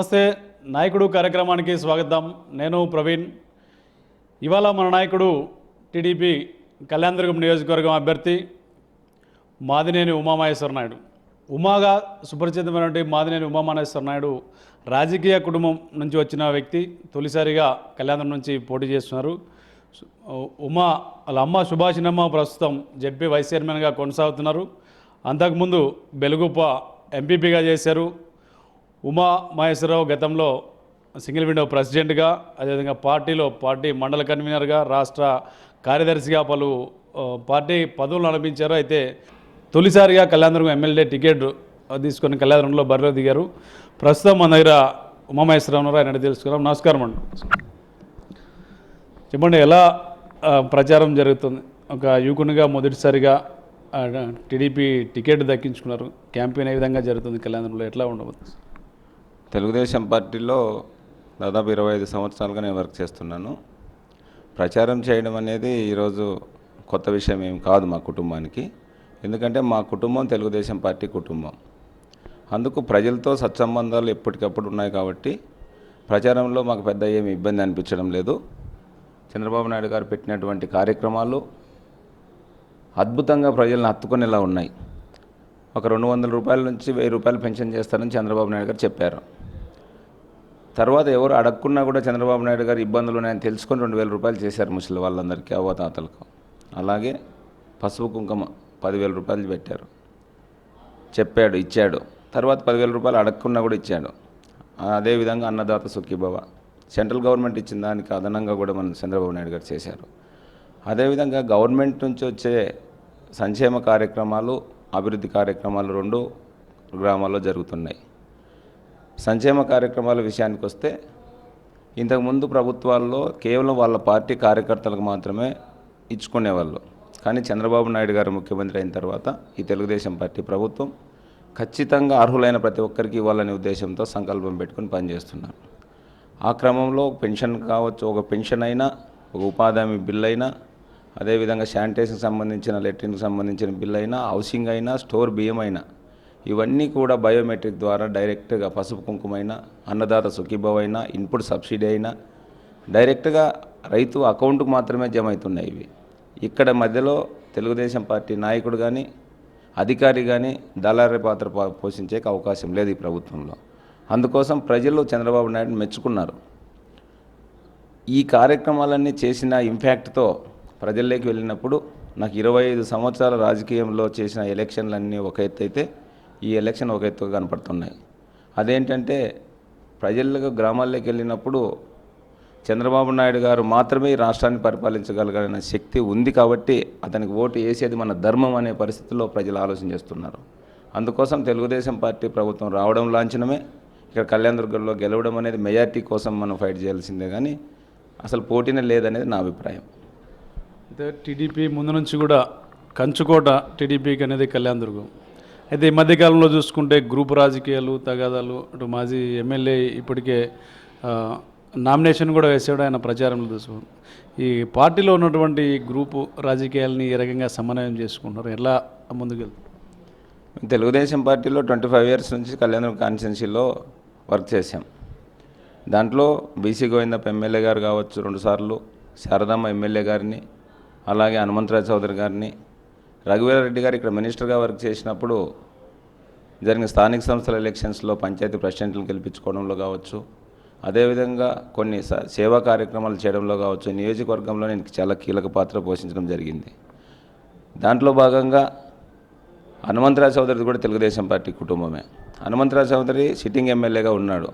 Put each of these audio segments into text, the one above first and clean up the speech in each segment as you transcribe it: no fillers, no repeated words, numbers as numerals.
నమస్తే నాయకుడు కార్యక్రమానికి స్వాగతం. నేను ప్రవీణ్. ఇవాళ మన నాయకుడు టీడీపీ కళ్యాణదుర్గం నియోజకవర్గం అభ్యర్థి మాదినేని ఉమామహేశ్వర నాయుడు. ఉమాగా సుపరిచితమైనటువంటి మాదినేని ఉమామహేశ్వర నాయుడు రాజకీయ కుటుంబం నుంచి వచ్చిన వ్యక్తి. తొలిసారిగా కళ్యాణం నుంచి పోటీ చేస్తున్నారు. ఉమా వాళ్ళ అమ్మ సుభాషిణమ్మ ప్రస్తుతం జెడ్పీ వైస్ చైర్మన్గా కొనసాగుతున్నారు. అంతకుముందు బెలుగుప్ప ఎంపీపీగా చేశారు. ఉమా మహేశ్వరరావు గతంలో సింగిల్ విండో ప్రెసిడెంట్గా, అదేవిధంగా పార్టీ మండల కన్వీనర్గా, రాష్ట్ర కార్యదర్శిగా పలు పార్టీ పదవులు నడిపించారు. అయితే తొలిసారిగా కళ్యాణదుర్గం ఎమ్మెల్యే టికెట్ తీసుకొని కళ్యాణదుర్గంలో బరిలో దిగారు. ప్రస్తుతం మన దగ్గర ఉమామహేశ్వరరావు ఉన్నారు. ఆయన తెలుసుకున్నాం. నమస్కారం అండి. చెప్పండి, ఎలా ప్రచారం జరుగుతుంది? ఒక యువకునిగా మొదటిసారిగా టీడీపీ టికెట్ దక్కించుకున్నారు. క్యాంపెయిన్ ఏ విధంగా జరుగుతుంది కళ్యాణదుర్గంలో? ఎట్లా ఉండబోతుంది? తెలుగుదేశం పార్టీలో దాదాపు 25 సంవత్సరాలుగా నేను వర్క్ చేస్తున్నాను. ప్రచారం చేయడం అనేది ఈరోజు కొత్త విషయం ఏం కాదు మా కుటుంబానికి. ఎందుకంటే మా కుటుంబం తెలుగుదేశం పార్టీ కుటుంబం. అందుకు ప్రజలతో సత్సంబంధాలు ఎప్పటికప్పుడు ఉన్నాయి కాబట్టి ప్రచారంలో మాకు పెద్ద ఏమి ఇబ్బంది అనిపించడం లేదు. చంద్రబాబు నాయుడు గారు పెట్టినటువంటి కార్యక్రమాలు అద్భుతంగా ప్రజలను హత్తుకునేలా ఉన్నాయి. ఒక 200 రూపాయల నుంచి 1000 రూపాయలు పెన్షన్ చేస్తారని చంద్రబాబు నాయుడు గారు చెప్పారు. తర్వాత ఎవరు అడగకున్నా కూడా చంద్రబాబు నాయుడు గారు ఇబ్బందులు ఉన్నాయని తెలుసుకొని 2000 రూపాయలు చేశారు ముసలి వాళ్ళందరికీ, అవ్వతాతలకు. అలాగే పసుపు కుంకుమ 10,000 రూపాయలు పెట్టారు. చెప్పాడు, ఇచ్చాడు. తర్వాత 10,000 రూపాయలు అడగకున్నా కూడా ఇచ్చాడు. అదేవిధంగా అన్నదాత సుఖీభవ సెంట్రల్ గవర్నమెంట్ ఇచ్చిన దానికి అదనంగా కూడా మన చంద్రబాబు నాయుడు గారు చేశారు. అదేవిధంగా గవర్నమెంట్ నుంచి వచ్చే సంక్షేమ కార్యక్రమాలు, అభివృద్ధి కార్యక్రమాలు 2 గ్రామాల్లో జరుగుతున్నాయి. సంక్షేమ కార్యక్రమాల విషయానికి వస్తే ఇంతకుముందు ప్రభుత్వాల్లో కేవలం వాళ్ళ పార్టీ కార్యకర్తలకు మాత్రమే ఇచ్చుకునేవాళ్ళు. కానీ చంద్రబాబు నాయుడు గారు ముఖ్యమంత్రి అయిన తర్వాత ఈ తెలుగుదేశం పార్టీ ప్రభుత్వం ఖచ్చితంగా అర్హులైన ప్రతి ఒక్కరికి ఇవ్వాలనే ఉద్దేశంతో సంకల్పం పెట్టుకుని పనిచేస్తున్నారు. ఆ క్రమంలో పెన్షన్ కావచ్చు, ఒక పెన్షన్ అయినా, ఒక ఉపాధి హామీ బిల్ అయినా, అదేవిధంగా శానిటేషన్కి సంబంధించిన, లెట్రిన్కి సంబంధించిన బిల్ అయినా, హౌసింగ్ అయినా, స్టోర్ బియ్యం అయినా, ఇవన్నీ కూడా బయోమెట్రిక్ ద్వారా డైరెక్ట్గా పసుపు కుంకుమైనా, అన్నదాత సుఖీభవ అయినా, ఇన్పుట్ సబ్సిడీ అయినా డైరెక్ట్గా రైతు అకౌంట్కు మాత్రమే జమ అవుతున్నాయి. ఇవి ఇక్కడ మధ్యలో తెలుగుదేశం పార్టీ నాయకుడు కానీ, అధికారి కానీ దళారీ పాత్ర పోషించే అవకాశం లేదు ఈ ప్రభుత్వంలో. అందుకోసం ప్రజలు చంద్రబాబు నాయుడు మెచ్చుకున్నారు. ఈ కార్యక్రమాలన్నీ చేసిన ఇంపాక్ట్తో ప్రజల్లోకి వెళ్ళినప్పుడు నాకు 25 సంవత్సరాల రాజకీయంలో చేసిన ఎలక్షన్లన్నీ ఒక ఎత్తు అయితే ఈ ఎలక్షన్ ఒక ఎత్తుగా కనపడుతున్నాయి. అదేంటంటే ప్రజలకు గ్రామాల్లోకి వెళ్ళినప్పుడు చంద్రబాబు నాయుడు గారు మాత్రమే ఈ రాష్ట్రాన్ని పరిపాలించగలగలిగిన శక్తి ఉంది కాబట్టి అతనికి ఓటు వేసేది మన ధర్మం అనే పరిస్థితిలో ప్రజలు ఆలోచన చేస్తున్నారు. అందుకోసం తెలుగుదేశం పార్టీ ప్రభుత్వం రావడం లాంఛనమే. ఇక్కడ కళ్యాణదుర్గంలో గెలవడం అనేది మెజార్టీ కోసం మనం ఫైట్ చేయాల్సిందే కానీ అసలు పోటీనే లేదనేది నా అభిప్రాయం. అయితే టీడీపీ ముందు నుంచి కూడా కంచుకోట టీడీపీకి అనేది కళ్యాణదుర్గం. అయితే ఈ మధ్యకాలంలో చూసుకుంటే గ్రూపు రాజకీయాలు, తగాదాలు, అటు మాజీ ఎమ్మెల్యే ఇప్పటికే నామినేషన్ కూడా వేసాడు. ఆయన ప్రచారంలో చూసుకుంటాం. ఈ పార్టీలో ఉన్నటువంటి గ్రూపు రాజకీయాలని ఏ రకంగా సమన్వయం చేసుకుంటారు? ఎలా ముందుకెళ్తారు? తెలుగుదేశం పార్టీలో 25 ఇయర్స్ నుంచి కళ్యాణదుర్గం కాన్స్టిట్యున్సీలో వర్క్ చేశాం. దాంట్లో బీసీ గోవిందప్ప ఎమ్మెల్యే గారు కావచ్చు 2 సార్లు, శారదమ్మ ఎమ్మెల్యే గారిని, అలాగే హనుమంతరావు చౌదరి గారిని, రఘువీరారెడ్డి గారు ఇక్కడ మినిస్టర్గా వర్క్ చేసినప్పుడు జరిగిన స్థానిక సంస్థల ఎలక్షన్స్లో పంచాయతీ ప్రెసిడెంట్లను గెలిపించుకోవడంలో కావచ్చు, అదేవిధంగా కొన్ని సేవా కార్యక్రమాలు చేయడంలో కావచ్చు, నియోజకవర్గంలో నేను చాలా కీలక పాత్ర పోషించడం జరిగింది. దాంట్లో భాగంగా హనుమంతరావు చౌదరి కూడా తెలుగుదేశం పార్టీ కుటుంబమే. హనుమంతరావు చౌదరి సిట్టింగ్ ఎమ్మెల్యేగా ఉన్నాడు.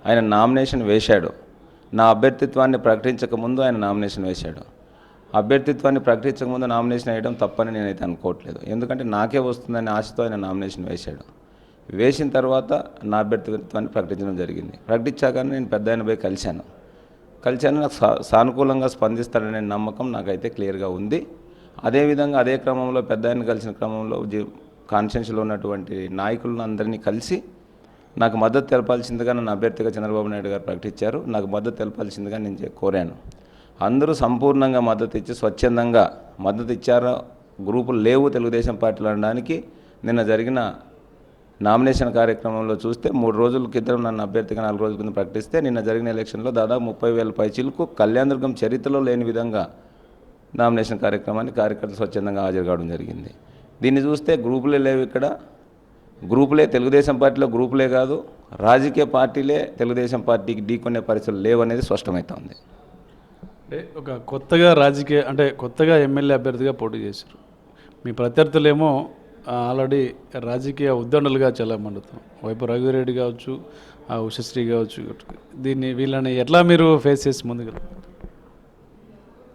ఆయన నామినేషన్ వేశాడు. నా అభ్యర్థిత్వాన్ని ప్రకటించకముందు ఆయన నామినేషన్ వేశాడు. అభ్యర్థిత్వాన్ని ప్రకటించకముందు నామినేషన్ వేయడం తప్పని నేనైతే అనుకోవట్లేదు. ఎందుకంటే నాకే వస్తుందనే ఆశతో ఆయన నామినేషన్ వేశాడు. వేసిన తర్వాత నా అభ్యర్థిత్వాన్ని ప్రకటించడం జరిగింది. ప్రకటించాక నేను పెద్ద ఆయన పోయి కలిశాను. నాకు సానుకూలంగా స్పందిస్తాడనే నమ్మకం నాకైతే క్లియర్గా ఉంది. అదేవిధంగా అదే క్రమంలో పెద్ద ఆయన కలిసిన క్రమంలో కాన్స్టిట్యున్సీలో ఉన్నటువంటి నాయకులను అందరినీ కలిసి నాకు మద్దతు తెలపాల్సిందిగా నన్ను అభ్యర్థిగా చంద్రబాబు నాయుడు గారు ప్రకటించారు. నాకు మద్దతు తెలపాల్సిందిగా నేను కోరాను. అందరూ సంపూర్ణంగా మద్దతు ఇచ్చి స్వచ్ఛందంగా మద్దతు ఇచ్చారో, గ్రూపులు లేవు తెలుగుదేశం పార్టీలో అనడానికి నిన్న జరిగిన నామినేషన్ కార్యక్రమంలో చూస్తే 3 రోజుల క్రితం నన్ను అభ్యర్థిగా 4 రోజుల క్రితం ప్రకటిస్తే నిన్న జరిగిన ఎలక్షన్లో దాదాపు 30,000 పైచీలకు కళ్యాణదుర్గం చరిత్రలో లేని విధంగా నామినేషన్ కార్యక్రమాన్ని కార్యకర్తలు స్వచ్ఛందంగా హాజరు కావడం జరిగింది. దీన్ని చూస్తే గ్రూపులే లేవు ఇక్కడ. గ్రూపులే తెలుగుదేశం పార్టీలో గ్రూపులే కాదు, రాజకీయ పార్టీలే తెలుగుదేశం పార్టీకి ఢీకొనే పరిస్థితులు లేవనేది స్పష్టమవుతోంది. అంటే ఒక కొత్తగా ఎమ్మెల్యే అభ్యర్థిగా పోటీ చేశారు. మీ ప్రత్యర్థులేమో ఆల్రెడీ రాజకీయ ఉద్దండులుగా చల్లమండుతాం. వైపు రఘువీరెడ్డి కావచ్చు, ఉషశ్రీ కావచ్చు. వీళ్ళని ఎట్లా మీరు ఫేస్ చేసి ముందుకు?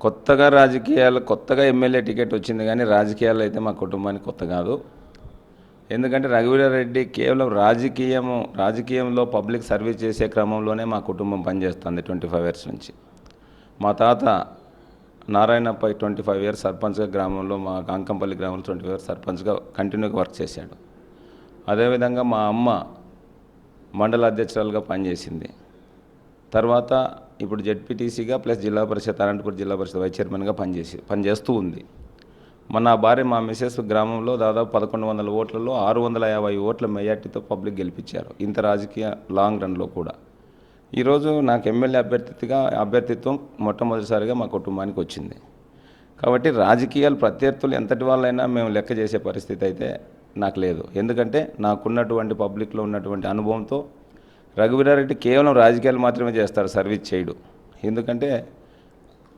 కొత్తగా ఎమ్మెల్యే టికెట్ వచ్చింది, కానీ రాజకీయాలు అయితే మా కుటుంబానికి కొత్త కాదు. ఎందుకంటే రఘువీరారెడ్డి కేవలం రాజకీయంలో పబ్లిక్ సర్వీస్ చేసే క్రమంలోనే మా కుటుంబం పనిచేస్తుంది 25 ఇయర్స్ నుంచి. మా తాత నారాయణపై 25 ఇయర్స్ సర్పంచ్గా గ్రామంలో, మా అంకంపల్లి గ్రామంలో 25 ఇయర్స్ సర్పంచ్గా కంటిన్యూగా వర్క్ చేశాడు. అదేవిధంగా మా అమ్మ మండల అధ్యక్షురాలుగా పనిచేసింది. తర్వాత ఇప్పుడు జెడ్పీటీసీగా ప్లస్ జిల్లా పరిషత్ అనంతపురం జిల్లా పరిషత్ వైస్ చైర్మన్గా పనిచేస్తూ ఉంది. మా భార్య మా మిసెస్ గ్రామంలో దాదాపు 1100 ఓట్లలో 650 ఓట్ల మెజార్టీతో పబ్లిక్ గెలిపించారు. ఇంత రాజకీయ లాంగ్ రన్లో కూడా ఈరోజు నాకు ఎమ్మెల్యే అభ్యర్థిత్వం మొట్టమొదటిసారిగా మా కుటుంబానికి వచ్చింది. కాబట్టి రాజకీయాలు ప్రత్యర్థులు ఎంతటి వాళ్ళైనా మేము లెక్క చేసే పరిస్థితి అయితే నాకు లేదు. ఎందుకంటే నాకున్నటువంటి పబ్లిక్లో ఉన్నటువంటి అనుభవంతో రఘువీరారెడ్డి కేవలం రాజకీయాలు మాత్రమే చేస్తాడు, సర్వీస్ చేయడు. ఎందుకంటే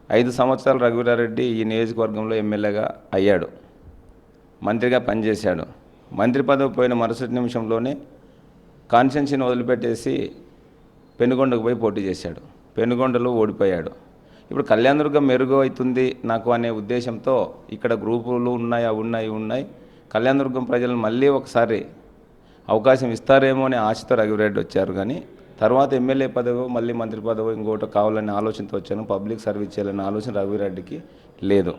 5 సంవత్సరాలు రఘువీరారెడ్డి ఈ నియోజకవర్గంలో ఎమ్మెల్యేగా అయ్యాడు, మంత్రిగా పనిచేశాడు. మంత్రి పదవి పోయిన మరుసటి నిమిషంలోనే కాన్స్టిట్యున్సీని వదిలిపెట్టేసి పెనుగొండకు పోయి పోటీ చేశాడు. పెనుగొండలో ఓడిపోయాడు. ఇప్పుడు కళ్యాణదుర్గం మెరుగు అవుతుంది నాకు అనే ఉద్దేశంతో ఇక్కడ గ్రూపులు ఉన్నాయి. కళ్యాణదుర్గం ప్రజలను మళ్ళీ ఒకసారి అవకాశం ఇస్తారేమో అనే ఆశతో రఘువీరెడ్డి వచ్చారు. కానీ తర్వాత ఎమ్మెల్యే పదవి, మళ్ళీ మంత్రి పదవి, ఇంకోటి కావాలనే ఆలోచనతో వచ్చాను. పబ్లిక్ సర్వీస్ చేయాలనే ఆలోచన రఘువీరెడ్డికి లేదు.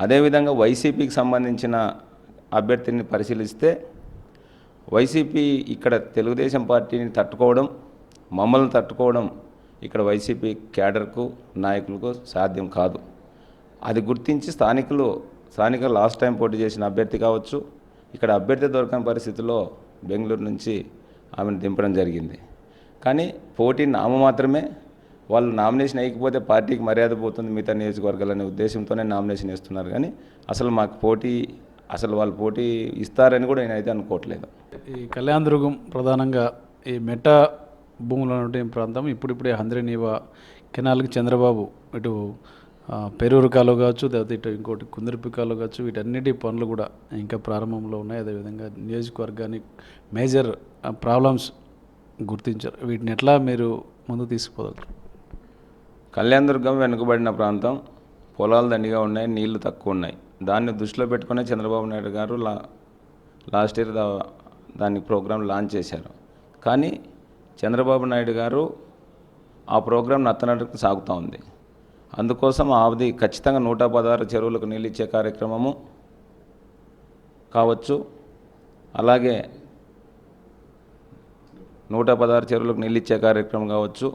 అదేవిధంగా వైసీపీకి సంబంధించిన అభ్యర్థిని పరిశీలిస్తే వైసీపీ ఇక్కడ తెలుగుదేశం పార్టీని తట్టుకోవడం, మమ్మల్ని తట్టుకోవడం ఇక్కడ వైసీపీ క్యాడర్కు నాయకులకు సాధ్యం కాదు. అది గుర్తించి స్థానిక లాస్ట్ టైం పోటీ చేసిన అభ్యర్థి కావచ్చు, ఇక్కడ అభ్యర్థి దొరకని పరిస్థితిలో బెంగళూరు నుంచి ఆమెను దింపడం జరిగింది. కానీ పోటీ మాత్రమే, వాళ్ళు నామినేషన్ వేయకపోతే పార్టీకి మర్యాద పోతుంది మిగతా నియోజకవర్గాలనే ఉద్దేశంతోనే నామినేషన్ వేస్తున్నారు. కానీ అసలు వాళ్ళు పోటీ ఇస్తారని కూడా నేనైతే అనుకోవట్లేదు. ఈ కళ్యాణదుర్గం ప్రధానంగా ఈ మెట్ట భూములు ఉన్నటువంటి ప్రాంతం ఇప్పుడిప్పుడే హంద్రీనీవా కెనాల్కి చంద్రబాబు ఇటు పెరూరు కాలువ కావచ్చు, తర్వాత ఇటు ఇంకోటి కుందరిపి కాలువ కావచ్చు, వీటన్నిటి పనులు కూడా ఇంకా ప్రారంభంలో ఉన్నాయి. అదేవిధంగా నియోజకవర్గానికి మేజర్ ప్రాబ్లమ్స్ గుర్తించారు. వీటిని ఎట్లా మీరు ముందు తీసుకుపోగలరు? కళ్యాణదుర్గం వెనుకబడిన ప్రాంతం, పొలాలు దండిగా ఉన్నాయి, నీళ్లు తక్కువ ఉన్నాయి. దాన్ని దృష్టిలో పెట్టుకునే చంద్రబాబు నాయుడు గారు లాస్ట్ ఇయర్ దాని ప్రోగ్రాం లాంచ్ చేశారు. కానీ చంద్రబాబు నాయుడు గారు ఆ ప్రోగ్రాం నత్తనడక సాగుతూ ఉంది. అందుకోసం అది ఖచ్చితంగా 116 చెరువులకు నీళ్ళు ఇచ్చే కార్యక్రమము కావచ్చు, అలాగే 116 చెరువులకు నీళ్ళు ఇచ్చే కార్యక్రమం కావచ్చు,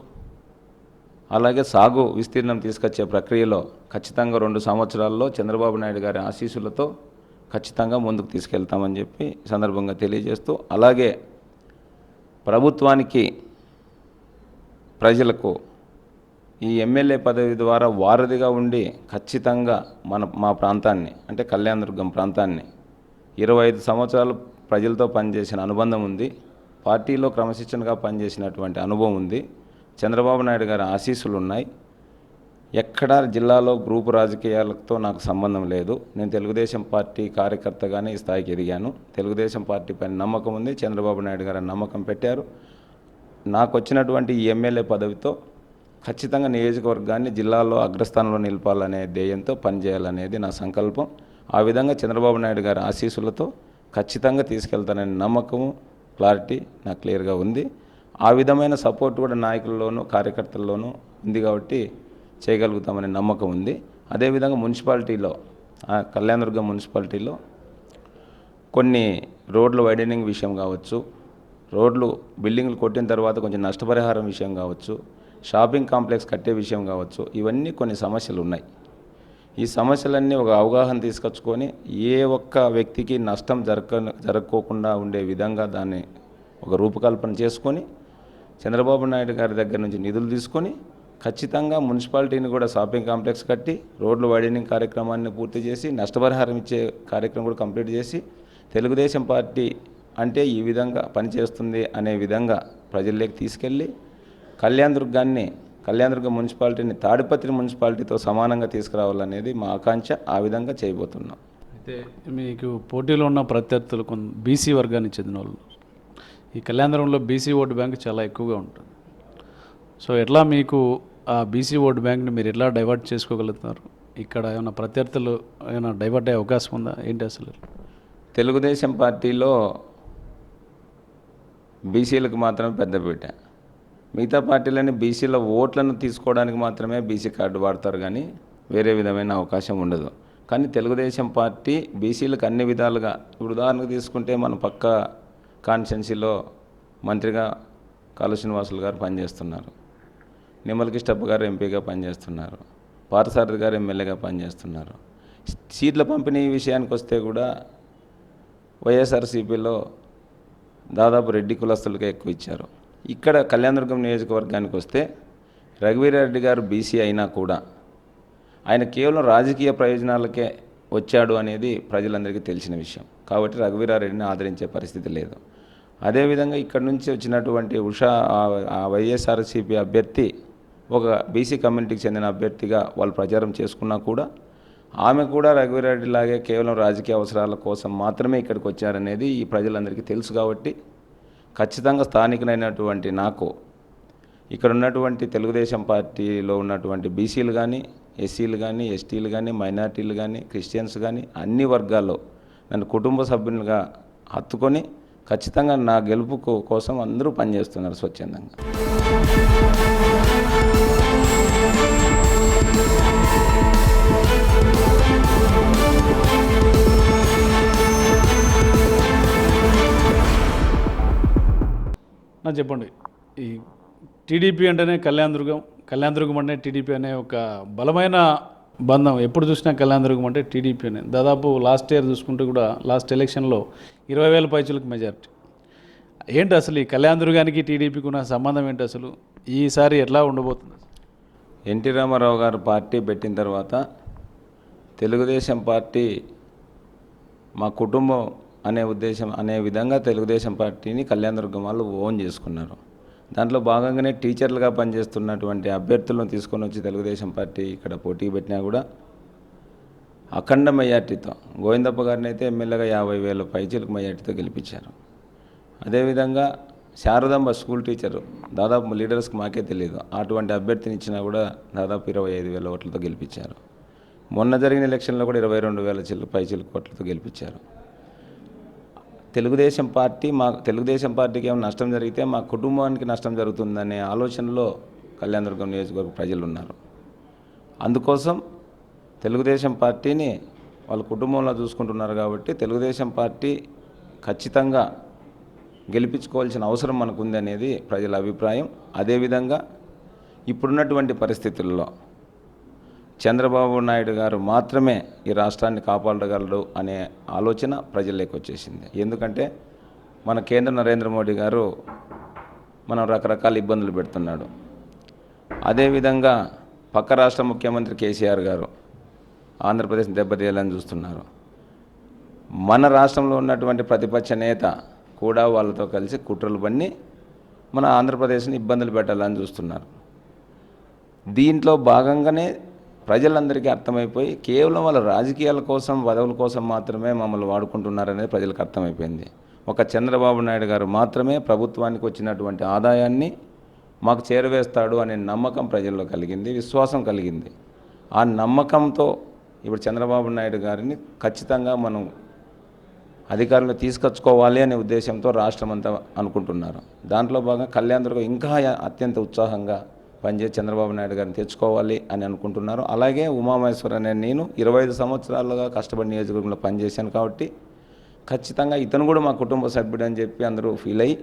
అలాగే సాగు విస్తీర్ణం తీసుకొచ్చే ప్రక్రియలో ఖచ్చితంగా 2 సంవత్సరాల్లో చంద్రబాబు నాయుడు గారి ఆశీస్సులతో ఖచ్చితంగా ముందుకు తీసుకెళ్తామని చెప్పి సందర్భంగా తెలియజేస్తూ, అలాగే ప్రభుత్వానికి, ప్రజలకు ఈ ఎమ్మెల్యే పదవి ద్వారా వారధిగా ఉండి ఖచ్చితంగా మా ప్రాంతాన్ని, అంటే కళ్యాణదుర్గం ప్రాంతాన్ని 25 సంవత్సరాలు ప్రజలతో పనిచేసిన అనుబంధం ఉంది. పార్టీలో క్రమశిక్షణగా పనిచేసినటువంటి అనుభవం ఉంది. చంద్రబాబు నాయుడు గారి ఆశీస్సులు ఉన్నాయి. ఎక్కడా జిల్లాలో గ్రూపు రాజకీయాలతో నాకు సంబంధం లేదు. నేను తెలుగుదేశం పార్టీ కార్యకర్తగానే ఈ స్థాయికి ఎదిగాను. తెలుగుదేశం పార్టీ పైన నమ్మకం ఉంది. చంద్రబాబు నాయుడు గారు నమ్మకం పెట్టారు. నాకు వచ్చినటువంటి ఈ ఎమ్మెల్యే పదవితో ఖచ్చితంగా నియోజకవర్గాన్ని జిల్లాలో అగ్రస్థానంలో నిలపాలనే ధ్యేయంతో పనిచేయాలనేది నా సంకల్పం. ఆ విధంగా చంద్రబాబు నాయుడు గారి ఆశీస్సులతో ఖచ్చితంగా తీసుకెళ్తాననే నమ్మకము, క్లారిటీ నాకు క్లియర్గా ఉంది. ఆ విధమైన సపోర్ట్ కూడా నాయకుల్లోనూ కార్యకర్తల్లోనూ ఉంది కాబట్టి చేయగలుగుతామనే నమ్మకం ఉంది. అదేవిధంగా మున్సిపాలిటీలో, కళ్యాణదుర్గం మున్సిపాలిటీలో కొన్ని రోడ్లు వైడనింగ్ విషయం కావచ్చు, రోడ్లు బిల్డింగ్లు కొట్టిన తర్వాత కొంచెం నష్టపరిహారం విషయం కావచ్చు, షాపింగ్ కాంప్లెక్స్ కట్టే విషయం కావచ్చు, ఇవన్నీ కొన్ని సమస్యలు ఉన్నాయి. ఈ సమస్యలన్నీ ఒక అవగాహన తీసుకొచ్చుకొని ఏ ఒక్క వ్యక్తికి నష్టం జరగకోకుండా ఉండే విధంగా దాన్ని ఒక రూపకల్పన చేసుకొని చంద్రబాబు నాయుడు గారి దగ్గర నుంచి నిధులు తీసుకొని ఖచ్చితంగా మున్సిపాలిటీని కూడా షాపింగ్ కాంప్లెక్స్ కట్టి రోడ్లు వైడనింగ్ కార్యక్రమాన్ని పూర్తి చేసి నష్టపరిహారం ఇచ్చే కార్యక్రమం కూడా కంప్లీట్ చేసి తెలుగుదేశం పార్టీ అంటే ఈ విధంగా పనిచేస్తుంది అనే విధంగా ప్రజల్లోకి తీసుకెళ్ళి కళ్యాణదుర్గం మున్సిపాలిటీని తాడిపత్రి మున్సిపాలిటీతో సమానంగా తీసుకురావాలనేది మా ఆకాంక్ష. ఆ విధంగా చేయబోతున్నాం. అయితే మీకు పోటీలో ఉన్న ప్రత్యర్థులు కొంత బీసీ వర్గానికి చెందిన వాళ్ళు, ఈ కళ్యాణదుర్గంలో బీసీ ఓటు బ్యాంక్ చాలా ఎక్కువగా ఉంటుంది. సో ఎట్లా మీకు ఆ బీసీ ఓటు బ్యాంక్ని మీరు ఎట్లా డైవర్ట్ చేసుకోగలుగుతున్నారు? ఇక్కడ ఏమైనా ప్రత్యర్థులు ఏమైనా డైవర్ట్ అయ్యే అవకాశం ఉందా ఏంటి అసలు? తెలుగుదేశం పార్టీలో బీసీలకు మాత్రమే పెద్దపీట. మిగతా పార్టీలని బీసీల ఓట్లను తీసుకోవడానికి మాత్రమే బీసీ కార్డు వాడతారు, కానీ వేరే విధమైన అవకాశం ఉండదు. కానీ తెలుగుదేశం పార్టీ బీసీలకు అన్ని విధాలుగా, ఇప్పుడు ఉదాహరణకు తీసుకుంటే మన పక్క కాన్స్టిట్యున్సీలో మంత్రిగా కాళు శ్రీనివాసులు గారు పనిచేస్తున్నారు, నిమ్మల కిష్టప్ప గారు ఎంపీగా పనిచేస్తున్నారు, పార్థసారథి గారు ఎమ్మెల్యేగా పనిచేస్తున్నారు. సీట్ల పంపిణీ విషయానికి వస్తే కూడా వైఎస్ఆర్సీపీలో దాదాపు రెడ్డి కులస్తులకే ఎక్కువ ఇచ్చారు. ఇక్కడ కళ్యాణదుర్గం నియోజకవర్గానికి వస్తే రఘువీరారెడ్డి గారు బీసీ అయినా కూడా ఆయన కేవలం రాజకీయ ప్రయోజనాలకే వచ్చాడు అనేది ప్రజలందరికీ తెలిసిన విషయం. కాబట్టి రఘువీరారెడ్డిని ఆదరించే పరిస్థితి లేదు. అదేవిధంగా ఇక్కడ నుంచి వచ్చినటువంటి ఉషా వైఎస్ఆర్సీపీ అభ్యర్థి ఒక బీసీ కమ్యూనిటీకి చెందిన అభ్యర్థిగా వాళ్ళు ప్రచారం చేసుకున్నా కూడా ఆమె కూడా రఘువీరారెడ్డి లాగే కేవలం రాజకీయ అవసరాల కోసం మాత్రమే ఇక్కడికి వచ్చారనేది ఈ ప్రజలందరికీ తెలుసు. కాబట్టి ఖచ్చితంగా స్థానికులైనటువంటి నాకు ఇక్కడ ఉన్నటువంటి తెలుగుదేశం పార్టీలో ఉన్నటువంటి బీసీలు కానీ, ఎస్సీలు కానీ, ఎస్టీలు కానీ, మైనార్టీలు కానీ, క్రిస్టియన్స్ కానీ అన్ని వర్గాల్లో నన్ను కుటుంబ సభ్యులుగా హత్తుకొని ఖచ్చితంగా నా గెలుపు కోసం అందరూ పనిచేస్తున్నారు స్వచ్ఛందంగా. చెప్పండి, ఈ టీడీపీ అంటేనే కళ్యాణదుర్గం అంటే టీడీపీ అనే ఒక బలమైన బంధం. ఎప్పుడు చూసినా కళ్యాణదుర్గం అంటే టీడీపీ అనే. దాదాపు లాస్ట్ ఇయర్ చూసుకుంటే కూడా లాస్ట్ ఎలక్షన్లో 20,000 పైచులకు మెజారిటీ. ఏంటి అసలు ఈ కళ్యాణదుర్గానికి టీడీపీకి ఉన్న సంబంధం ఏంటి అసలు? ఈసారి ఎట్లా ఉండబోతుంది? ఎన్టీ రామారావు గారు పార్టీ పెట్టిన తర్వాత తెలుగుదేశం పార్టీ మా కుటుంబం అనే విధంగా తెలుగుదేశం పార్టీని కళ్యాణదుర్గం వాళ్ళు ఓన్ చేసుకున్నారు. దాంట్లో భాగంగానే టీచర్లుగా పనిచేస్తున్నటువంటి అభ్యర్థులను తీసుకొని వచ్చి తెలుగుదేశం పార్టీ ఇక్కడ పోటీ పెట్టినా కూడా అఖండ మెజార్టీతో గోవిందప్ప గారిని అయితే ఎమ్మెల్యేగా 50,000 పైచీలకు మెజార్టీతో గెలిపించారు. అదేవిధంగా శారదాంబ స్కూల్ టీచరు దాదాపు లీడర్స్కి మాకే తెలియదు, అటువంటి అభ్యర్థిని ఇచ్చినా కూడా దాదాపు 25,000 ఓట్లతో గెలిపించారు. మొన్న జరిగిన ఎలక్షన్లో కూడా 22,000 పైచీలకు ఓట్లతో గెలిపించారు. తెలుగుదేశం పార్టీకి ఏమైనా నష్టం జరిగితే మా కుటుంబానికి నష్టం జరుగుతుందనే ఆలోచనలో కళ్యాణదుర్గం నియోజకవర్గ ప్రజలు ఉన్నారు. అందుకోసం తెలుగుదేశం పార్టీని వాళ్ళ కుటుంబంలో చూసుకుంటున్నారు. కాబట్టి తెలుగుదేశం పార్టీ ఖచ్చితంగా గెలిపించుకోవాల్సిన అవసరం మనకుంది అనేది ప్రజల అభిప్రాయం. అదేవిధంగా ఇప్పుడున్నటువంటి పరిస్థితుల్లో చంద్రబాబు నాయుడు గారు మాత్రమే ఈ రాష్ట్రాన్ని కాపాడగలరు అనే ఆలోచన ప్రజల్లోకి వచ్చేసింది. ఎందుకంటే మన కేంద్ర నరేంద్ర మోడీ గారు మనం రకరకాల ఇబ్బందులు పెడుతున్నాడు. అదేవిధంగా పక్క రాష్ట్ర ముఖ్యమంత్రి కేసీఆర్ గారు ఆంధ్రప్రదేశ్ దెబ్బతీయాలని చూస్తున్నారు. మన రాష్ట్రంలో ఉన్నటువంటి ప్రతిపక్ష నేత కూడా వాళ్ళతో కలిసి కుట్రలు పన్ని మన ఆంధ్రప్రదేశ్ని ఇబ్బందులు పెట్టాలని చూస్తున్నారు. దీంట్లో భాగంగానే ప్రజలందరికీ అర్థమైపోయి కేవలం వాళ్ళ రాజకీయాల కోసం, పదవుల కోసం మాత్రమే మమ్మల్ని వాడుకుంటున్నారనేది ప్రజలకు అర్థమైపోయింది. ఒక చంద్రబాబు నాయుడు గారు మాత్రమే ప్రభుత్వానికి వచ్చినటువంటి ఆదాయాన్ని మాకు చేరవేస్తాడు అనే నమ్మకం ప్రజల్లో కలిగింది, విశ్వాసం కలిగింది. ఆ నమ్మకంతో ఇప్పుడు చంద్రబాబు నాయుడు గారిని ఖచ్చితంగా మనం అధికారులు తీసుకొచ్చుకోవాలి అనే ఉద్దేశంతో రాష్ట్రం అంతా అనుకుంటున్నారు. దాంట్లో భాగంగా కళ్యాణదుర్గం ఇంకా అత్యంత ఉత్సాహంగా పనిచేసి చంద్రబాబు నాయుడు గారిని తెచ్చుకోవాలి అని అనుకుంటున్నారు. అలాగే ఉమామహేశ్వర్ అనే నేను 25 సంవత్సరాలుగా కష్టపడి నియోజకవర్గంలో పనిచేశాను. కాబట్టి ఖచ్చితంగా ఇతను కూడా మా కుటుంబ సభ్యుడు అని చెప్పి అందరూ ఫీల్ అయ్యి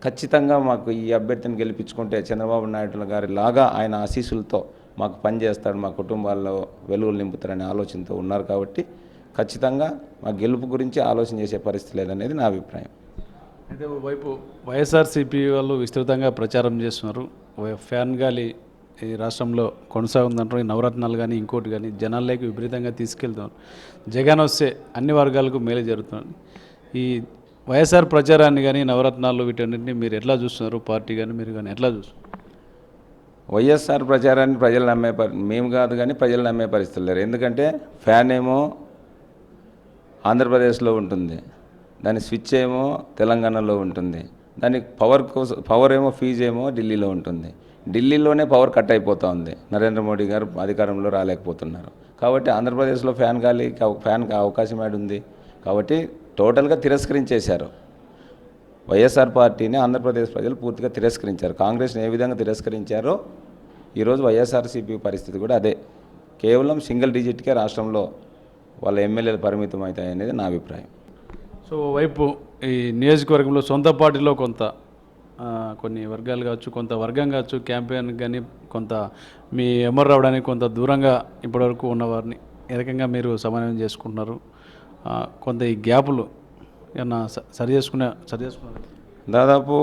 ఖచ్చితంగా మాకు ఈ అభ్యర్థిని గెలిపించుకుంటే చంద్రబాబు నాయుడు గారి లాగా ఆయన ఆశీస్సులతో మాకు పని చేస్తాడు, మా కుటుంబాల్లో వెలుగులు నింపుతారనే ఆలోచనతో ఉన్నారు కాబట్టి ఖచ్చితంగా మా గెలుపు గురించి ఆలోచన చేసే పరిస్థితి లేదనేది నా అభిప్రాయం. అయితే వైపు వైఎస్ఆర్సీపీ వాళ్ళు విస్తృతంగా ప్రచారం చేస్తున్నారు. ఫ్యాన్ గాలి ఈ రాష్ట్రంలో కొనసాగుందంటారు. ఈ నవరత్నాలు కానీ ఇంకోటి కానీ జనాల్లోకి విపరీతంగా తీసుకెళ్తున్నారు. జగన్ వస్తే అన్ని వర్గాలకు మేలు జరుగుతుంది. ఈ వైఎస్ఆర్ ప్రచారాన్ని కానీ నవరత్నాలు వీటన్నిటిని మీరు ఎట్లా చూస్తున్నారు? పార్టీ కానీ మీరు కానీ ఎట్లా చూస్తున్నారు? వైఎస్ఆర్ ప్రచారాన్ని ప్రజలు నమ్మే మేము కాదు కానీ ప్రజలు నమ్మే పరిస్థితులు లేరు. ఎందుకంటే ఫ్యాన్ ఏమో ఆంధ్రప్రదేశ్లో ఉంటుంది, దాని స్విచ్ ఏమో తెలంగాణలో ఉంటుంది, దానికి పవర్ ఏమో ఫీజు ఏమో ఢిల్లీలో ఉంటుంది. ఢిల్లీలోనే పవర్ కట్ అయిపోతూ ఉంది. నరేంద్ర మోడీ గారు అధికారంలో రాలేకపోతున్నారు కాబట్టి ఆంధ్రప్రదేశ్లో ఫ్యాన్కి అవకాశం ఉంది కాబట్టి టోటల్గా తిరస్కరించేశారు. వైఎస్ఆర్ పార్టీని ఆంధ్రప్రదేశ్ ప్రజలు పూర్తిగా తిరస్కరించారు. కాంగ్రెస్ని ఏ విధంగా తిరస్కరించారో ఈరోజు వైఎస్ఆర్సీపీ పరిస్థితి కూడా అదే. కేవలం సింగిల్ డిజిట్కే రాష్ట్రంలో వాళ్ళ ఎమ్మెల్యేలు పరిమితం అవుతాయి అనేది నా అభిప్రాయం. సో వైపు ఈ నియోజకవర్గంలో సొంత పార్టీలో కొన్ని వర్గాలు కావచ్చు, కొంత వర్గం కావచ్చు, క్యాంపెయిన్ కానీ కొంత మీ ఎమ్మర్ రావడానికి కొంత దూరంగా ఇప్పటివరకు ఉన్నవారిని ఏ రకంగా మీరు సమన్వయం చేసుకుంటున్నారు? కొంత ఈ గ్యాపులు ఏమన్నా సరి చేసుకున్నారు? దాదాపు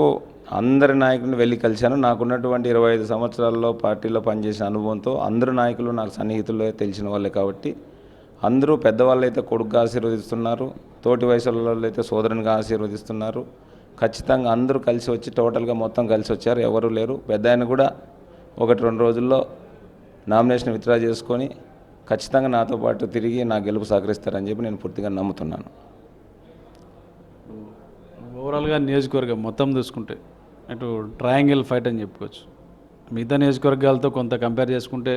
అందరి నాయకులను వెళ్ళి కలిశాను. నాకున్నటువంటి 25 సంవత్సరాల్లో పార్టీలో పనిచేసిన అనుభవంతో అందరు నాయకులు నాకు సన్నిహితుల్లో తెలిసిన వాళ్ళే కాబట్టి అందరూ పెద్దవాళ్ళు అయితే కొడుకుగా ఆశీర్వదిస్తున్నారు, తోటి వయసు వాళ్ళు అయితే సోదరునిగా ఆశీర్వదిస్తున్నారు. ఖచ్చితంగా అందరూ కలిసి వచ్చి టోటల్గా మొత్తం కలిసి వచ్చారు. ఎవరు లేరు. పెద్ద ఆయన కూడా 1-2 రోజుల్లో నామినేషన్ విత్డ్రా చేసుకొని ఖచ్చితంగా నాతో పాటు తిరిగి నా గెలుపు సహకరిస్తారని చెప్పి నేను పూర్తిగా నమ్ముతున్నాను. ఓవరాల్గా నియోజకవర్గం మొత్తం చూసుకుంటే అటు ట్రయాంగిల్ ఫైట్ అని చెప్పుకోవచ్చు. మిగతా నియోజకవర్గాలతో కొంత కంపేర్ చేసుకుంటే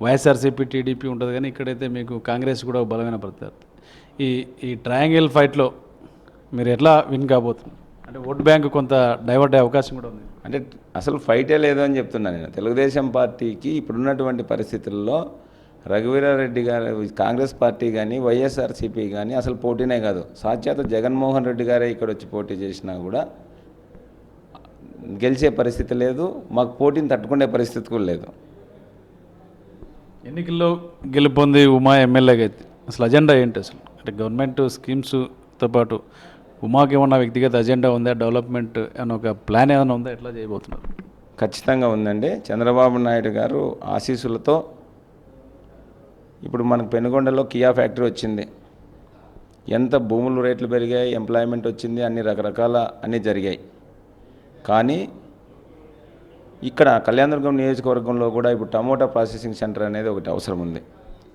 వైఎస్ఆర్సీపీ, టీడీపీ ఉంటుంది కానీ ఇక్కడైతే మీకు కాంగ్రెస్ కూడా ఒక బలమైన ప్రత్యర్థి. ఈ ట్రయాంగిల్ ఫైట్లో మీరు ఎట్లా విన్ కాబోతున్నారు? అంటే ఓట్ బ్యాంక్ కొంత డైవర్ట్ అయ్యే అవకాశం కూడా ఉంది. అంటే అసలు ఫైటే లేదు అని చెప్తున్నాను నేను. తెలుగుదేశం పార్టీకి ఇప్పుడున్నటువంటి పరిస్థితుల్లో రఘువీరారెడ్డి గారు కాంగ్రెస్ పార్టీ కానీ వైఎస్ఆర్సీపీ కానీ అసలు పోటీనే కాదు. సాక్షాత్ జగన్మోహన్ రెడ్డి గారే ఇక్కడ వచ్చి పోటీ చేసినా కూడా గెలిచే పరిస్థితి లేదు, మాకు పోటీని తట్టుకునే పరిస్థితి కూడా లేదు. ఎన్నికల్లో గెలుపొంది ఉమా ఎమ్మెల్యేగా అయితే అసలు అజెండా ఏంటి? అసలు అంటే గవర్నమెంట్ స్కీమ్స్తో పాటు ఉమాకి ఏమన్నా వ్యక్తిగత అజెండా ఉందా? డెవలప్మెంట్ అని ఒక ప్లాన్ ఏమైనా ఉందా? ఎట్లా చేయబోతున్నారు? ఖచ్చితంగా ఉందండి. చంద్రబాబు నాయుడు గారు ఆశీస్సులతో ఇప్పుడు మనకు పెనుగొండలో కియా ఫ్యాక్టరీ వచ్చింది. ఎంత భూములు రేట్లు పెరిగాయి, ఎంప్లాయ్మెంట్ వచ్చింది, అన్ని రకరకాల అన్నీ జరిగాయి. కానీ ఇక్కడ కళ్యాణదుర్గం నియోజకవర్గంలో కూడా ఇప్పుడు టమోటా ప్రాసెసింగ్ సెంటర్ అనేది ఒకటి అవసరం ఉంది.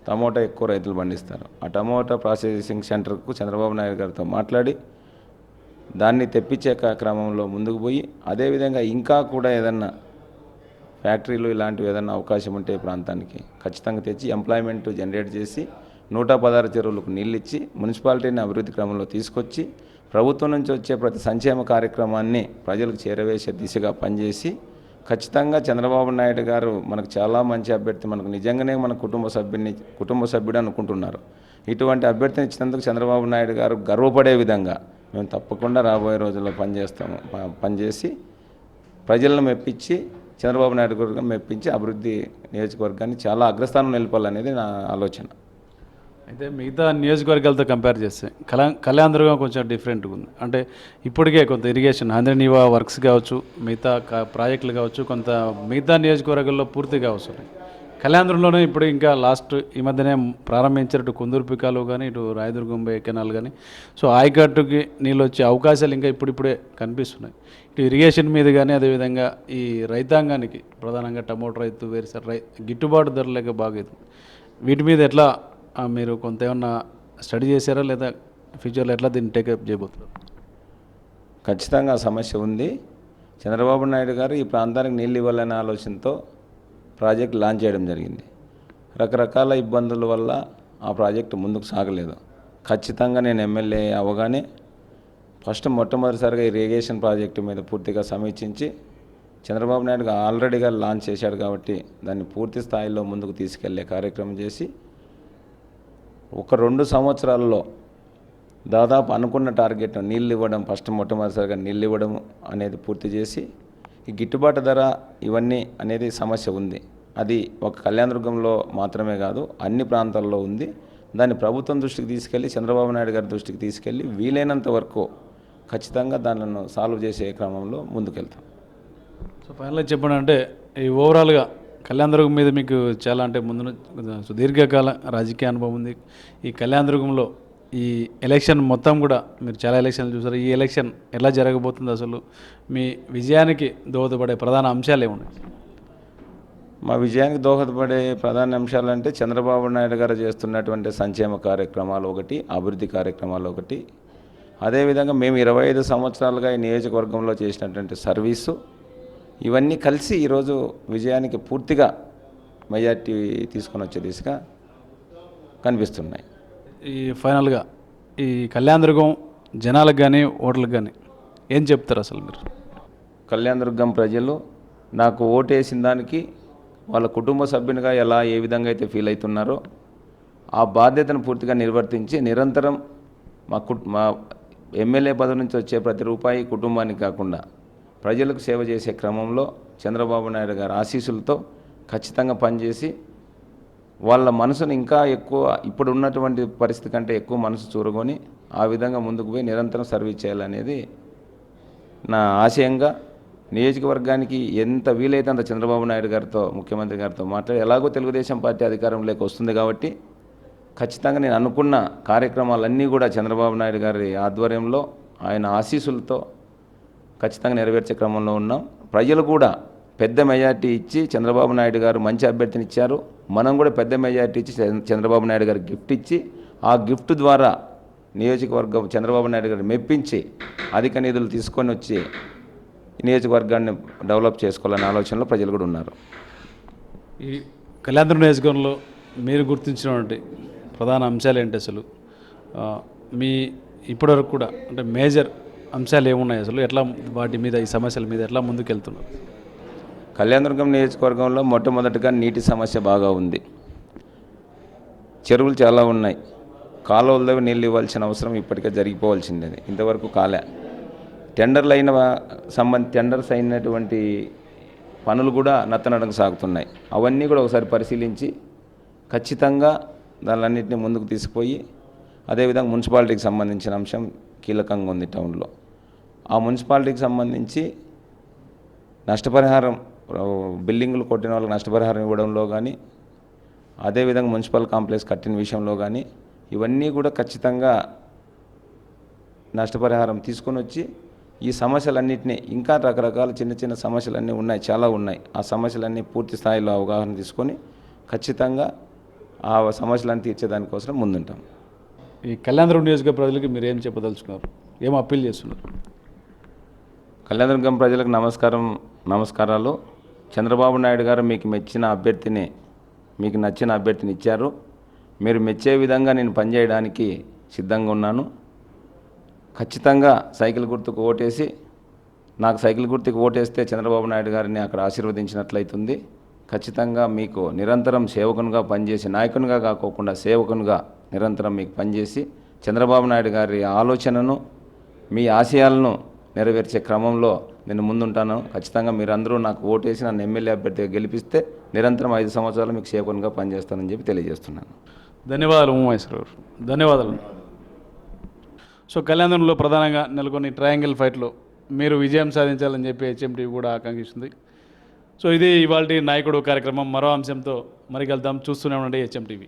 టమోటా ఎక్కువ రైతులు పండిస్తారు. ఆ టమోటా ప్రాసెసింగ్ సెంటర్కు చంద్రబాబు నాయుడు గారితో మాట్లాడి దాన్ని తెప్పించే క్రమంలో ముందుకు పోయి అదేవిధంగా ఇంకా కూడా ఏదన్నా ఫ్యాక్టరీలు ఇలాంటివి ఏదన్నా అవకాశం ఉంటే ఈ ప్రాంతానికి ఖచ్చితంగా తెచ్చి ఎంప్లాయ్మెంట్ జనరేట్ చేసి 116 చెరువులకు నీళ్ళు ఇచ్చి మున్సిపాలిటీని అభివృద్ధి క్రమంలో తీసుకొచ్చి ప్రభుత్వం నుంచి వచ్చే ప్రతి సంక్షేమ కార్యక్రమాన్ని ప్రజలకు చేరవేసే దిశగా పనిచేసి ఖచ్చితంగా చంద్రబాబు నాయుడు గారు మనకు చాలా మంచి అభ్యర్థి, మనకు నిజంగానే మన కుటుంబ సభ్యుడు అనుకుంటున్నారు. ఇటువంటి అభ్యర్థిని ఇచ్చినందుకు చంద్రబాబు నాయుడు గారు గర్వపడే విధంగా మేము తప్పకుండా రాబోయే రోజుల్లో పనిచేసి ప్రజలను మెప్పించి చంద్రబాబు నాయుడు గారు మెప్పించి అభివృద్ధి నియోజకవర్గాన్ని చాలా అగ్రస్థానం నిలపాలనేది నా ఆలోచన. అయితే మిగతా నియోజకవర్గాలతో కంపేర్ చేస్తే కళ్యాణదుర్గం కొంచెం డిఫరెంట్గా ఉంది. అంటే ఇప్పటికే కొంత ఇరిగేషన్ హంద్రనీవా వర్క్స్ కావచ్చు, మిగతా ప్రాజెక్టులు కావచ్చు, కొంత మిగతా నియోజకవర్గాల్లో పూర్తిగా అవసరం. కళ్యాణదుర్గంలోనే ఇప్పుడు ఇంకా లాస్ట్ ఈ మధ్యనే ప్రారంభించారు ఇటు కుందూరుపికాలు కానీ ఇటు రాయదుర్గం బే కెనాల్ కానీ. సో ఆయకట్టుకి నీళ్ళు వచ్చే అవకాశాలు ఇంకా ఇప్పుడిప్పుడే కనిపిస్తున్నాయి. ఇటు ఇరిగేషన్ మీద కానీ అదేవిధంగా ఈ రైతాంగానికి ప్రధానంగా టమోటా రైతు వేరుసరి గిట్టుబాటు ధర లేక బాగవుతుంది. వీటి మీద ఎట్లా మీరు కొంత ఏమన్నా స్టడీ చేశారా లేదా ఫ్యూచర్లో ఎట్లా దీన్ని టేకప్ చేయబోతున్నారు? ఖచ్చితంగా సమస్య ఉంది. చంద్రబాబు నాయుడు గారు ఈ ప్రాంతానికి నీళ్ళు ఇవ్వాలనే ఆలోచనతో ప్రాజెక్ట్ లాంచ్ చేయడం జరిగింది. రకరకాల ఇబ్బందుల వల్ల ఆ ప్రాజెక్టు ముందుకు సాగలేదు. ఖచ్చితంగా నేను ఎమ్మెల్యే అవగానే మొట్టమొదటిసారిగా ఇరిగేషన్ ప్రాజెక్టు మీద పూర్తిగా సమీక్షించి చంద్రబాబు నాయుడు ఆల్రెడీగా లాంచ్ చేశాడు కాబట్టి దాన్ని పూర్తి స్థాయిలో ముందుకు తీసుకెళ్లే కార్యక్రమం చేసి 1-2 సంవత్సరాల్లో దాదాపు అనుకున్న టార్గెట్ నీళ్ళు ఇవ్వడం, మొట్టమొదటిసారిగా నీళ్ళు ఇవ్వడం అనేది పూర్తి చేసి ఈ గిట్టుబాటు ధర ఇవన్నీ అనేది సమస్య ఉంది. అది ఒక కళ్యాణదుర్గంలో మాత్రమే కాదు అన్ని ప్రాంతాల్లో ఉంది. దాన్ని ప్రభుత్వం దృష్టికి తీసుకెళ్ళి చంద్రబాబు నాయుడు గారి దృష్టికి తీసుకెళ్ళి వీలైనంత వరకు ఖచ్చితంగా దానిని సాల్వ్ చేసే క్రమంలో ముందుకెళ్తాం. సో ఫైనల్గా చెప్పండి, అంటే ఈ ఓవరాల్గా కళ్యాణదుర్గం మీద మీకు చాలా అంటే ముందు సుదీర్ఘకాల రాజకీయ అనుభవం ఉంది. ఈ కళ్యాణదుర్గంలో ఈ ఎలక్షన్ మొత్తం కూడా మీరు చాలా ఎలక్షన్లు చూసారు. ఈ ఎలక్షన్ ఎలా జరగబోతుంది, అసలు మీ విజయానికి దోహదపడే ప్రధాన అంశాలు ఏమున్నాయి? మా విజయానికి దోహదపడే ప్రధాన అంశాలంటే చంద్రబాబు నాయుడు గారు చేస్తున్నటువంటి సంక్షేమ కార్యక్రమాలు ఒకటి, అభివృద్ధి కార్యక్రమాలు ఒకటి, అదేవిధంగా మేము 25 సంవత్సరాలుగా ఈ నియోజకవర్గంలో చేసినటువంటి సర్వీసు, ఇవన్నీ కలిసి ఈరోజు విజయానికి పూర్తిగా మెజార్టీ తీసుకొని వచ్చే దిశగా కనిపిస్తున్నాయి. ఈ ఫైనల్గా ఈ కళ్యాణదుర్గం జనాలకు కానీ ఓట్లకు కానీ ఏం చెప్తారు అసలు మీరు? కళ్యాణదుర్గం ప్రజలు నాకు ఓటేసిన దానికి వాళ్ళ కుటుంబ సభ్యునిగా ఏ విధంగా అయితే ఫీల్ అవుతున్నారో ఆ బాధ్యతను పూర్తిగా నిర్వర్తించి నిరంతరం మా ఎమ్మెల్యే పదవి నుంచి వచ్చే ప్రతి రూపాయి కుటుంబానికి కాకుండా ప్రజలకు సేవ చేసే క్రమంలో చంద్రబాబు నాయుడు గారి ఆశీస్సులతో ఖచ్చితంగా పనిచేసి వాళ్ళ మనసును ఇంకా ఎక్కువ ఇప్పుడు ఉన్నటువంటి పరిస్థితి కంటే ఎక్కువ మనసు చూరుకొని ఆ విధంగా ముందుకు పోయి నిరంతరం సర్వీస్ చేయాలనేది నా ఆశయంగా, నియోజకవర్గానికి ఎంత వీలైతే అంత చంద్రబాబు నాయుడు గారితో, ముఖ్యమంత్రి గారితో మాట్లాడి, ఎలాగో తెలుగుదేశం పార్టీ అధికారంలోకి వస్తుంది కాబట్టి ఖచ్చితంగా నేను అనుకున్న కార్యక్రమాలన్నీ కూడా చంద్రబాబు నాయుడు గారి ఆధ్వర్యంలో ఆయన ఆశీస్సులతో ఖచ్చితంగా నెరవేర్చే క్రమంలో ఉన్నాం. ప్రజలు కూడా పెద్ద మెజార్టీ ఇచ్చి చంద్రబాబు నాయుడు గారు మంచి అభ్యర్థిని ఇచ్చారు. మనం కూడా పెద్ద మెజార్టీ ఇచ్చి చంద్రబాబు నాయుడు గారికి గిఫ్ట్ ఇచ్చి ఆ గిఫ్ట్ ద్వారా నియోజకవర్గం చంద్రబాబు నాయుడు గారు మెప్పించి అధిక నిధులు తీసుకొని వచ్చి నియోజకవర్గాన్ని డెవలప్ చేసుకోవాలనే ఆలోచనలో ప్రజలు కూడా ఉన్నారు. ఈ కళ్యాణదుర్గం నియోజకవర్గంలో మీరు గుర్తించినటువంటి ప్రధాన అంశాలు ఏంటి అసలు? మీ ఇప్పటివరకు కూడా అంటే మేజర్ అంశాలు ఏమున్నాయి అసలు? ఎట్లా వాటి మీద, ఈ సమస్యల మీద ఎట్లా ముందుకెళ్తున్నారు? కళ్యాణదుర్గం నియోజకవర్గంలో మొట్టమొదటిగా నీటి సమస్య బాగా ఉంది. చెరువులు చాలా ఉన్నాయి. కాలువల్లో నీళ్ళు ఇవ్వాల్సిన అవసరం ఇప్పటికే జరిగిపోవాల్సిందే, ఇంతవరకు కాలే. టెండర్స్ అయినటువంటి పనులు కూడా నత్తనడక సాగుతున్నాయి. అవన్నీ కూడా ఒకసారి పరిశీలించి ఖచ్చితంగా దానిలన్నింటినీ ముందుకు తీసుకుపోయి, అదేవిధంగా మున్సిపాలిటీకి సంబంధించిన అంశం కీలకంగా ఉంది టౌన్లో. ఆ మున్సిపాలిటీకి సంబంధించి నష్టపరిహారం, బిల్డింగులు కొట్టిన వాళ్ళకి నష్టపరిహారం ఇవ్వడంలో కానీ, అదేవిధంగా మున్సిపల్ కాంప్లెక్స్ కట్టిన విషయంలో కానీ, ఇవన్నీ కూడా ఖచ్చితంగా నష్టపరిహారం తీసుకొని వచ్చి ఈ సమస్యలన్నింటినీ, ఇంకా రకరకాల చిన్న చిన్న సమస్యలన్నీ ఉన్నాయి, చాలా ఉన్నాయి. ఆ సమస్యలన్నీ పూర్తి స్థాయిలో అవగాహన తీసుకొని ఖచ్చితంగా ఆ సమస్యలను తీర్చేదానికోసం ముందుంటాం. ఈ కళ్యాణదుర్గం నియోజకవర్గ ప్రజలకి మీరు ఏం చెప్పదలుచుకున్నారు, ఏం అప్పీల్ చేస్తున్నారు? కళ్యాణదుర్గం ప్రజలకు నమస్కారాలు. చంద్రబాబు నాయుడు గారు మీకు నచ్చిన అభ్యర్థిని ఇచ్చారు. మీరు మెచ్చే విధంగా నేను పనిచేయడానికి సిద్ధంగా ఉన్నాను. ఖచ్చితంగా సైకిల్ గుర్తుకు ఓటేసి, నాకు సైకిల్ గుర్తుకు ఓటేస్తే చంద్రబాబు నాయుడు గారిని అక్కడ ఆశీర్వదించినట్లయితుంది. ఖచ్చితంగా మీకు నిరంతరం సేవకునిగా పనిచేసి, నాయకునిగా కాకోకుండా సేవకునిగా నిరంతరం మీకు పనిచేసి చంద్రబాబు నాయుడు గారి ఆలోచనను, మీ ఆశయాలను నెరవేర్చే క్రమంలో నేను ముందుంటాను. ఖచ్చితంగా మీరందరూ నాకు ఓటేసి నన్ను ఎమ్మెల్యే అభ్యర్థిగా గెలిపిస్తే నిరంతరం 5 సంవత్సరాలు మీకు సేవకునిగా పనిచేస్తానని చెప్పి తెలియజేస్తున్నాను. ధన్యవాదాలు ఉమామహేశ్వర గారు, ధన్యవాదాలు. సో కళ్యాణదుర్గంలో ప్రధానంగా నెలకొని ట్రయాంగిల్ ఫైట్లో మీరు విజయం సాధించాలని చెప్పి హెచ్ఎంటీవీ కూడా ఆకాంక్షిస్తుంది. సో ఇది ఇవాల్టి నాయకుడు కార్యక్రమం. మరో అంశంతో మరి కలుద్దాం. చూస్తూనే ఉండండి హెచ్ఎంటీవీ.